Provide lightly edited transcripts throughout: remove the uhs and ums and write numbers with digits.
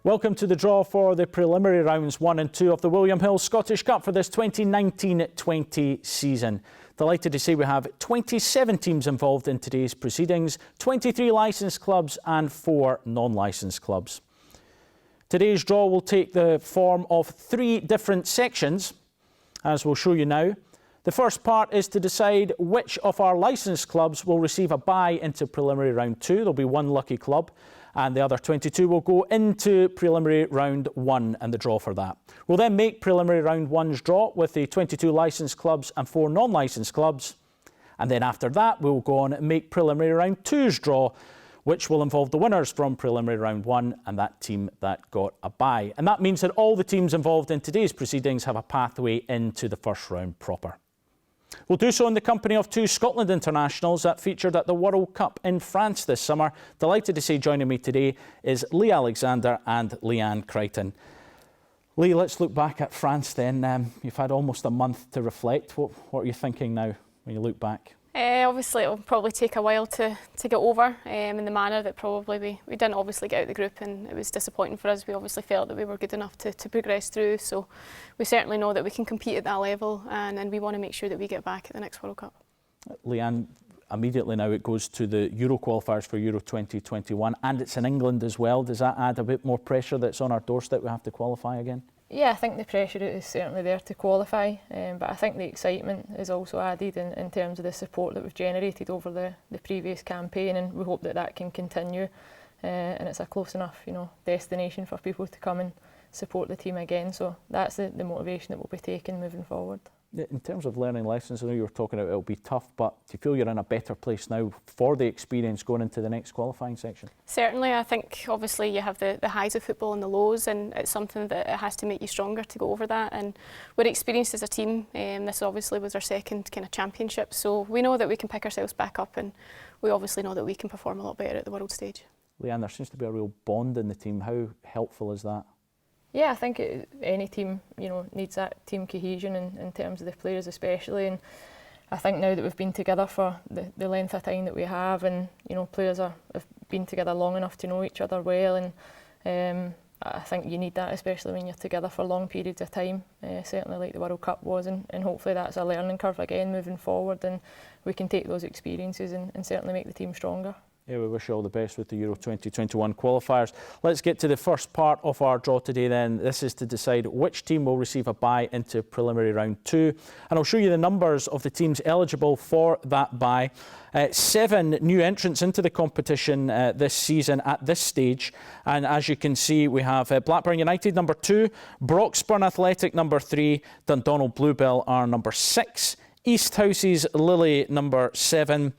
Welcome to the draw for the preliminary rounds 1 and 2 of the William Hill Scottish Cup for this 2019-20 season. Delighted to say we have 27 teams involved in today's proceedings, 23 licensed clubs and 4 non-licensed clubs. Today's draw will take the form of 3 different sections, as we'll show you now. The first part is to decide which of our licensed clubs will receive a bye into preliminary round 2. There'll be 1 lucky club, and the other 22 will go into preliminary round 1 and the draw for that. We'll then make preliminary round 1's draw with the 22 licensed clubs and 4 non-licensed clubs, and then after that we'll go on and make preliminary round 2's draw, which will involve the winners from preliminary round 1 and that team that got a bye. And that means that all the teams involved in today's proceedings have a pathway into the first round proper. We'll do so in the company of 2 Scotland internationals that featured at the World Cup in France this summer. Delighted to say joining me today is Lee Alexander and Leanne Crichton. Lee, let's look back at France then. You've had almost a month to reflect. What are you thinking now when you look back? Obviously it'll probably take a while to get over in the manner that probably we didn't obviously get out of the group, and it was disappointing for us. We obviously felt that we were good enough to progress through, so we certainly know that we can compete at that level, and we want to make sure that we get back at the next World Cup. Leanne, immediately now it goes to the Euro qualifiers for Euro 2021, and it's in England as well. Does that add a bit more pressure that's on our doorstep? We have to qualify again? Yeah, I think the pressure is certainly there to qualify, but I think the excitement is also added in terms of the support that we've generated over the previous campaign, and we hope that that can continue, and it's a close enough, destination for people to come and support the team again. So that's the motivation that we'll be taking moving forward. In terms of learning lessons, I know you were talking about it'll be tough, but do you feel you're in a better place now for the experience going into the next qualifying section? Certainly, I think obviously you have the highs of football and the lows, and it's something that it has to make you stronger to go over that. And we're experienced as a team. This obviously was our second kind of championship, so we know that we can pick ourselves back up, and we obviously know that we can perform a lot better at the world stage. Leanne, there seems to be a real bond in the team. How helpful is that? Yeah, I think any team, needs that team cohesion in terms of the players especially, and I think now that we've been together for the length of time that we have, and players have been together long enough to know each other well, and I think you need that, especially when you're together for long periods of time, certainly like the World Cup was, and hopefully that's a learning curve again moving forward, and we can take those experiences and certainly make the team stronger. Yeah, we wish you all the best with the Euro 2021 qualifiers. Let's get to the first part of our draw today then. This is to decide which team will receive a bye into preliminary round 2. And I'll show you the numbers of the teams eligible for that bye. 7 new entrants into the competition this season at this stage. And as you can see, we have Blackburn United number 2, Broxburn Athletic number 3, Dundonald Bluebell are number 6, East House's Lily number 7,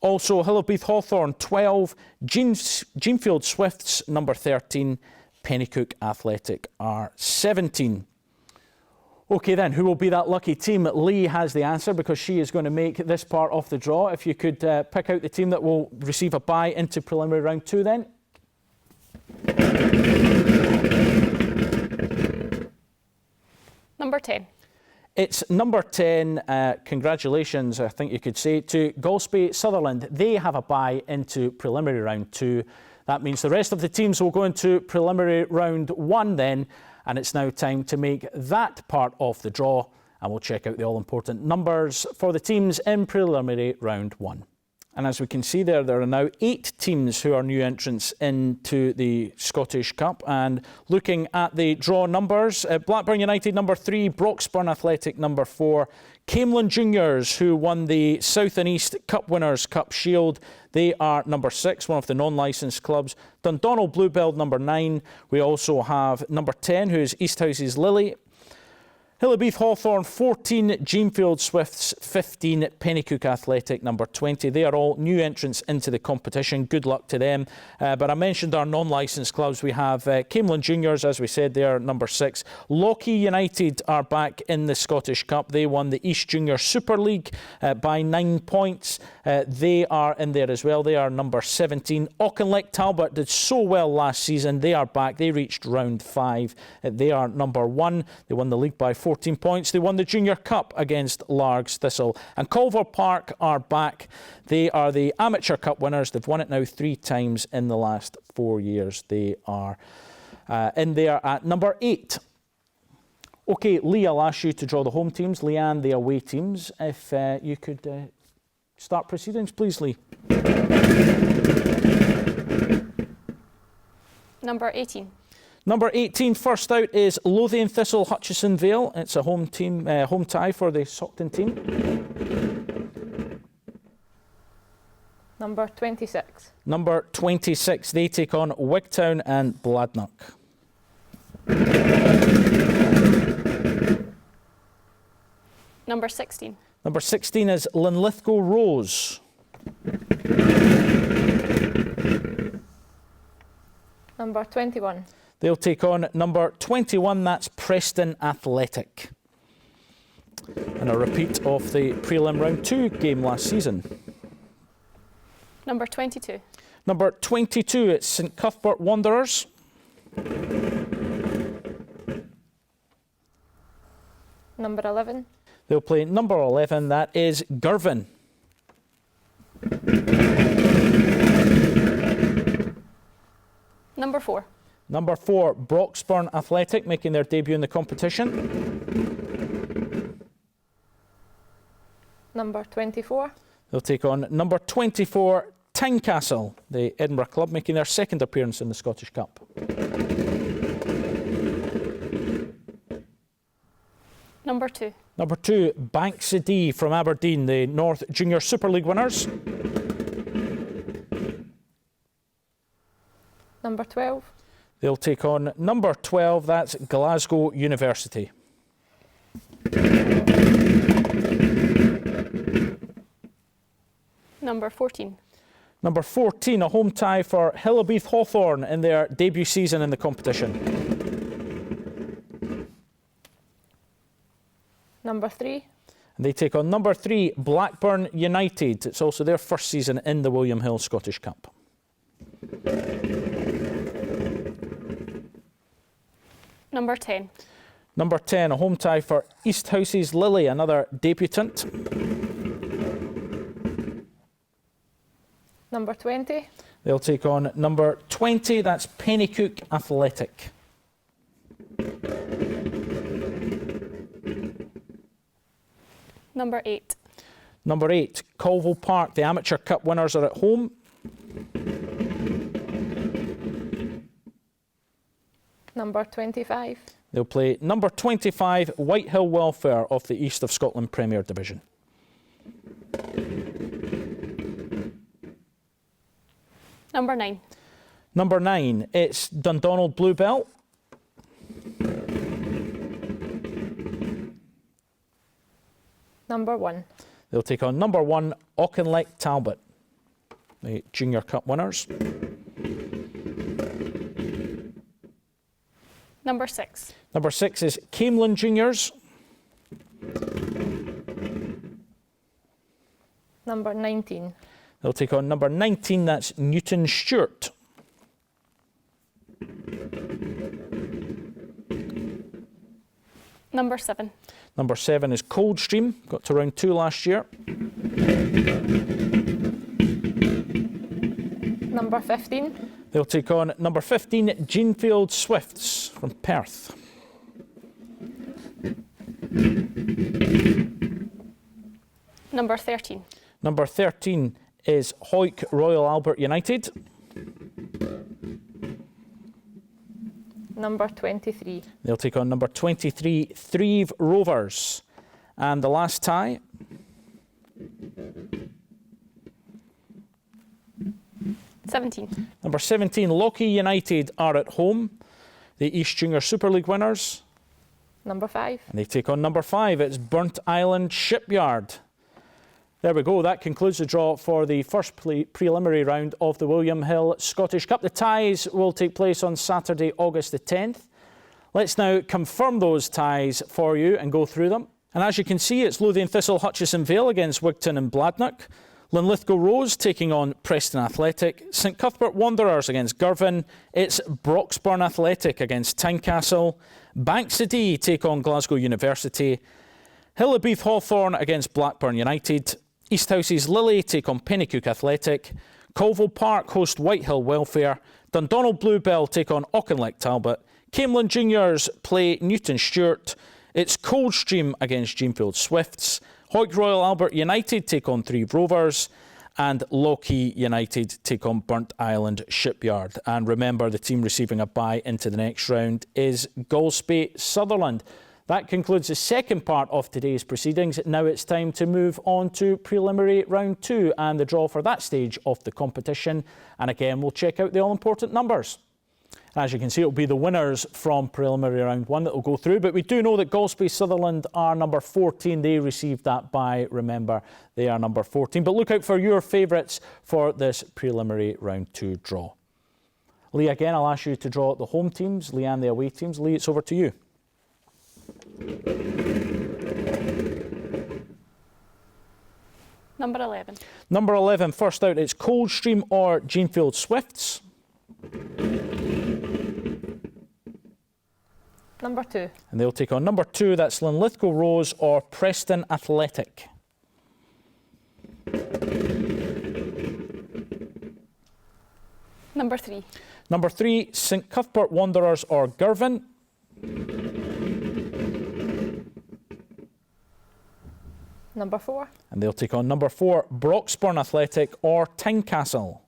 also, Hillowbeath Hawthorn 12, Jeanfield Swifts number 13, Pennycook Athletic are 17. OK then, who will be that lucky team? Lee has the answer because she is going to make this part of the draw. If you could pick out the team that will receive a bye into preliminary round 2 then. Number 10. It's number 10, congratulations, I think you could say, to Golspie Sutherland. They have a bye into preliminary round 2. That means the rest of the teams will go into preliminary round 1 then, and it's now time to make that part of the draw, and we'll check out the all-important numbers for the teams in preliminary round 1. And as we can see there are now 8 teams who are new entrants into the Scottish Cup. And looking at the draw numbers, Blackburn United number 3, Broxburn Athletic number 4, Camelin Juniors, who won the South and East Cup Winners' Cup Shield. They are number 6, one of the non-licensed clubs. Dundonald Bluebell number 9. We also have number 10, who is East House's Lily. Hillowbeath Hawthorn 14, Jeanfield Swifts 15, Pennycook Athletic number 20. They are all new entrants into the competition. Good luck to them. But I mentioned our non-licensed clubs. We have Camelin Juniors, as we said, they are number 6. Lochee United are back in the Scottish Cup. They won the East Junior Super League by 9 points. They are in there as well. They are number 17. Auchinleck Talbot did so well last season. They are back. They reached round 5. They are number 1. They won the league by 14 points. They won the Junior Cup against Largs Thistle. And Culver Park are back. They are the Amateur Cup winners. They've won it now 3 times in the last 4 years. They are in there at number 8. OK, Lee, I'll ask you to draw the home teams. Leanne, the away teams. If you could start proceedings, please, Lee. Number 18. Number 18, first out is Lothian Thistle Hutchison Vale. It's a home tie for the Saughton team. Number 26. Number 26, they take on Wigtown and Bladnoch. Number 16. Number 16 is Linlithgow Rose. Number 21. They'll take on number 21, that's Preston Athletic. And a repeat of the prelim round 2 game last season. Number 22. Number 22, it's St Cuthbert Wanderers. Number 11. They'll play number 11, that is Girvan. Number 4. Number 4, Broxburn Athletic, making their debut in the competition. Number 24. They'll take on number 24, Tynecastle, the Edinburgh club, making their second appearance in the Scottish Cup. Number 2. Number 2, Bankside from Aberdeen, the North Junior Super League winners. Number 12. They'll take on number 12, that's Glasgow University. Number 14. Number 14, a home tie for Hillabeath Hawthorn in their debut season in the competition. Number 3. And they take on number 3, Blackburn United. It's also their first season in the William Hill Scottish Cup. Number 10. Number 10, a home tie for East House's Lily, another debutant. Number 20. They'll take on number 20, that's Pennycook Athletic. Number 8. Number 8, Colville Park, the Amateur Cup winners are at home. Number 25. They'll play number 25, Whitehill Welfare of the East of Scotland Premier Division. Number 9. Number 9, it's Dundonald Bluebell. Number 1. They'll take on number 1, Auchinleck Talbot, the Junior Cup winners. Number 6. Number 6 is Camelin Juniors. Number 19. They'll take on number 19, that's Newton Stewart. Number 7. Number 7 is Coldstream, got to round 2 last year. Number 15. They'll take on number 15, Jeanfield Swifts from Perth. Number 13. Number 13 is Hawick Royal Albert United. Number 23. They'll take on number 23, Thrieve Rovers. And the last tie, number 17, Lochie United are at home, the East Junior Super League winners. Number 5. And they take on number 5, it's Burnt Island Shipyard. There we go, that concludes the draw for the first preliminary round of the William Hill Scottish Cup. The ties will take place on Saturday, August the 10th. Let's now confirm those ties for you and go through them. And as you can see, it's Lothian Thistle Hutchison Vale against Wigtown and Bladnoch. Linlithgow Rose taking on Preston Athletic. St Cuthbert Wanderers against Girvan. It's Broxburn Athletic against Tynecastle. Bankside take on Glasgow University. Hillabeath Hawthorn against Blackburn United. East House's Lily take on Pennycook Athletic. Colville Park host Whitehill Welfare. Dundonald Bluebell take on Auchinleck Talbot. Camelin Juniors play Newton Stewart. It's Coldstream against Jeanfield Swifts. Hoyk Royal Albert United take on Three Rovers. And Lochee United take on Burnt Island Shipyard. And remember, the team receiving a bye into the next round is Golspie Sutherland. That concludes the second part of today's proceedings. Now it's time to move on to preliminary round 2 and the draw for that stage of the competition. And again, we'll check out the all-important numbers. As you can see, it'll be the winners from preliminary round 1 that will go through. But we do know that Golspie Sutherland are number 14. They received that bye. Remember, they are number 14. But look out for your favourites for this preliminary round 2 draw. Lee, again, I'll ask you to draw the home teams. Leanne, the away teams. Lee, it's over to you. Number 11. Number 11, first out, it's Coldstream or Jeanfield Swifts. Number 2. And they'll take on number 2, that's Linlithgow Rose or Preston Athletic. Number 3. Number 3, St Cuthbert Wanderers or Girvan. Number 4. And they'll take on number 4, Broxburn Athletic or Tynecastle.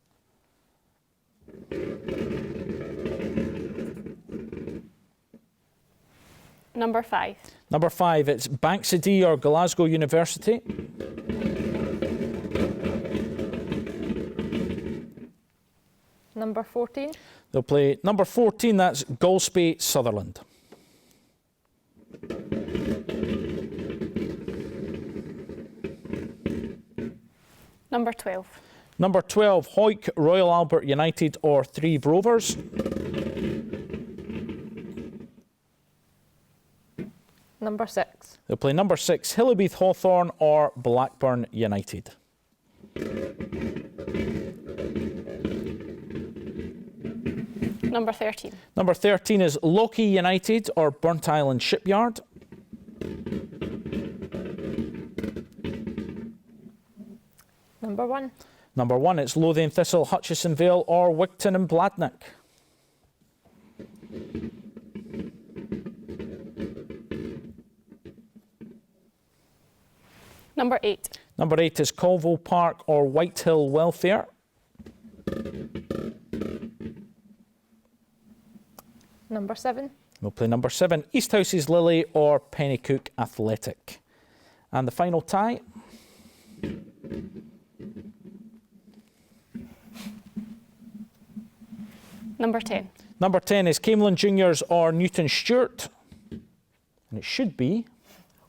Number 5. Number 5, it's Bankside or Glasgow University. Number 14. They'll play number 14, that's Golspie Sutherland. Number 12. Number 12, Hoyk Royal Albert United or Three Rovers. Number 6. They'll play number 6, Hillybeath Hawthorn or Blackburn United. Number 13. Number 13 is Lochee United or Burnt Island Shipyard. Number 1. Number 1, it's Lothian Thistle, Hutchison Vale or Wigton and Bladnoch. Number 8. Number 8 is Colville Park or Whitehill Welfare. Number 7. We'll play number 7, Easthouse's Lily or Pennycook Athletic. And the final tie. Number 10. Number 10 is Camelin Juniors or Newton Stewart. And it should be...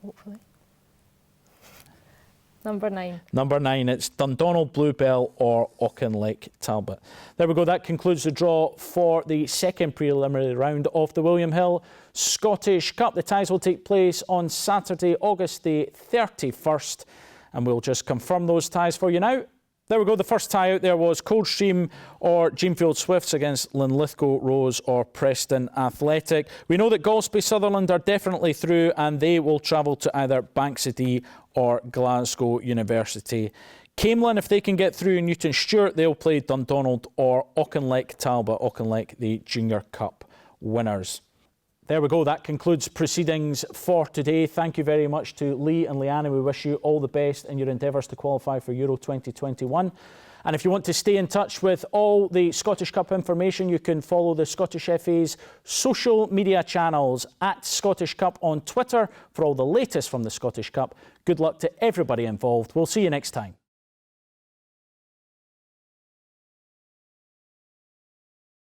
Hopefully. Number 9. Number 9, it's Dundonald Bluebell or Auchinleck Talbot. There we go, that concludes the draw for the second preliminary round of the William Hill Scottish Cup. The ties will take place on Saturday, August the 31st, and we'll just confirm those ties for you now. There we go, the first tie out there was Coldstream or Jeanfield Swifts against Linlithgow Rose or Preston Athletic. We know that Golspie Sutherland are definitely through and they will travel to either Bankside or Glasgow University. Camelin, if they can get through Newton Stewart, they'll play Dundonald or Auchinleck Talbot. Auchinleck, the Junior Cup winners. There we go, that concludes proceedings for today. Thank you very much to Lee and Leanne. We wish you all the best in your endeavours to qualify for Euro 2021. And if you want to stay in touch with all the Scottish Cup information, you can follow the Scottish FA's social media channels at Scottish Cup on Twitter for all the latest from the Scottish Cup. Good luck to everybody involved. We'll see you next time.